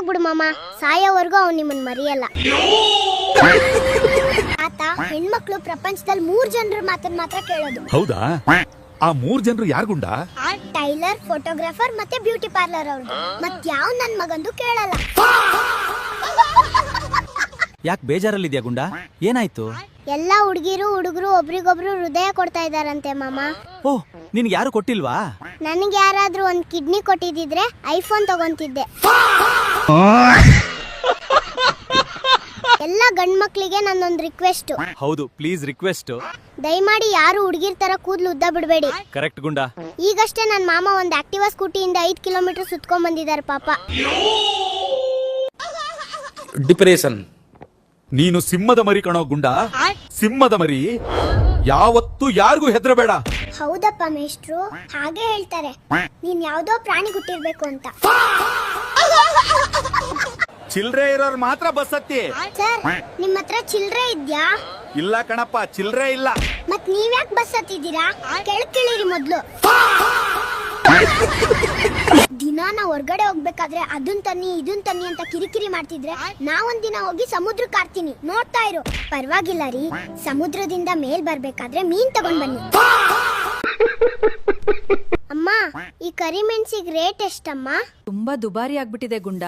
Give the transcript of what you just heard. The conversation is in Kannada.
ಬಿಡು ಮಾಮ, ಸಾಯೋವರೆಗೂ ಅವ್ನು ನಿಮ್ಮನ್ ಮರೆಯಲ್ಲ. ಆತ ಹೆಣ್ಮಕ್ಳು ಪ್ರಪಂಚದಲ್ಲಿ 3 ಜನರ ಮಾತನ್ನ ಮಾತ್ರ ಕೇಳೋದು. ಹೌದಾ? ಆ 3 ಜನರು ಯಾರು ಗುಂಡ? ಟೈಲರ್, ಫೋಟೋಗ್ರಾಫರ್ ಮತ್ತೆ ಬ್ಯೂಟಿ ಪಾರ್ಲರ್ ಅವ್ರು. ಮತ್ ಯಾವ ನನ್ ಮಗಂದು ಕೇಳಲ್ಲ. ಯಾಕೆ ಬೇಜಾರಲ್ಲಿದ್ಯಾ ಗುಂಡ? ಏನಾಯ್ತು? ಎಲ್ಲಾ ಹುಡುಗರು ಒಬ್ರಿಗೊಬ್ರು ಹೃದಯ ಕೊಡ್ತಾ ಇದಾರಂತೆ ಮಾಮ. ಓಹ್, ನಿನ್ಗೆ ಯಾರು ಕೊಟ್ಟಿಲ್ವಾ? ನನಗೆ ಯಾರಾದ್ರೂ ಒಂದ್ ಕಿಡ್ನಿ ಕೊಟ್ಟಿದ್ರೆ ಐಫೋನ್ ತಗೊಂತಿದ್ದೆ. ಎಲ್ಲ ಗಂಡ್ ಮಕ್ಳಿಗೆ ನನ್ನೊಂದ್ ರಿಕ್ವೆಸ್ಟ್. ಹೌದು, ಪ್ಲೀಸ್ ರಿಕ್ವೆಸ್ಟ್. ದಯಮಾಡಿ ಯಾರು ಹುಡುಗಿರ್ ತರ ಕೂದ್ಲು ಉದ್ದ ಬಿಡಬೇಡಿ. ಕರೆಕ್ಟ್ ಗುಂಡ. ಈಗಷ್ಟೇ ನನ್ನ ಮಾಮ ಒಂದ್ ಆಕ್ಟಿವಾ ಸ್ಕೂಟಿಯಿಂದ 5 ಕಿಲೋಮೀಟರ್ ಸುತ್ಕೊಂಡ್ ಬಂದಿದ್ದಾರೆ ಪಾಪ. ಡಿಪ್ರೆಷನ್. ನೀನು ಸಿಂಹದ ಮರಿ ಕಣೋ ಗುಂಡ, ಸಿಂಹದ ಮರಿ. ಯಾವತ್ತೂ ಯಾರಿಗೂ ಹೆದರಬೇಡ. ಹೌದಪ್ಪ ಮೇಷ್ಟ್ರು, ಹಾಗೆ ಹೇಳ್ತಾರೆ. ನೀನ್ ಯಾವ್ದೋ ಪ್ರಾಣಿ ಹುಟ್ಟಿರ್ಬೇಕು ಅಂತ. ಚಿಲ್ರೆ ಇರೋರು ಮಾತ್ರ ಬಸ್ ಹತ್ತಿ. ಸರ್, ನಿಮ್ ಹತ್ರ ಚಿಲ್ರೆ ಇದ್ಯಾ? ಇಲ್ಲ ಕಣಪ್ಪ, ಚಿಲ್ರೆ ಇಲ್ಲ. ಮತ್ ನೀವ್ಯಾಕ್ ಬಸ್ ಹತ್ತಿದ್ದೀರಾ? ಕೆಳಕಿಳಿರಿ ಮೊದ್ಲು. ದಿನ ನಾವ್ ಹೊರ್ಗಡೆ ಹೋಗ್ಬೇಕಾದ್ರೆ ಅದನ್ ತನ್ನಿ ಇದನ್ ತನ್ನಿ ಅಂತ ಕಿರಿಕಿರಿ ಮಾಡ್ತಿದ್ರೆ ನಾವೊಂದ್ ದಿನ ಹೋಗಿ ಸಮುದ್ರಕ್ಕೆ ಆಡ್ತೀನಿ, ನೋಡ್ತಾ ಇರು. ಪರವಾಗಿಲ್ಲ ರೀ, ಸಮುದ್ರದಿಂದ ಮೇಲ್ ಬರ್ಬೇಕಾದ್ರೆ ಮೀನ್ ತಗೊಂಡ್ ಬನ್ನಿ. ಅಮ್ಮ, ಈ ಕರಿಮೆಣಸಿಗೆ ರೇಟ್ ಎಷ್ಟಮ್ಮ? ತುಂಬಾ ದುಬಾರಿ ಆಗ್ಬಿಟ್ಟಿದೆ ಗುಂಡ.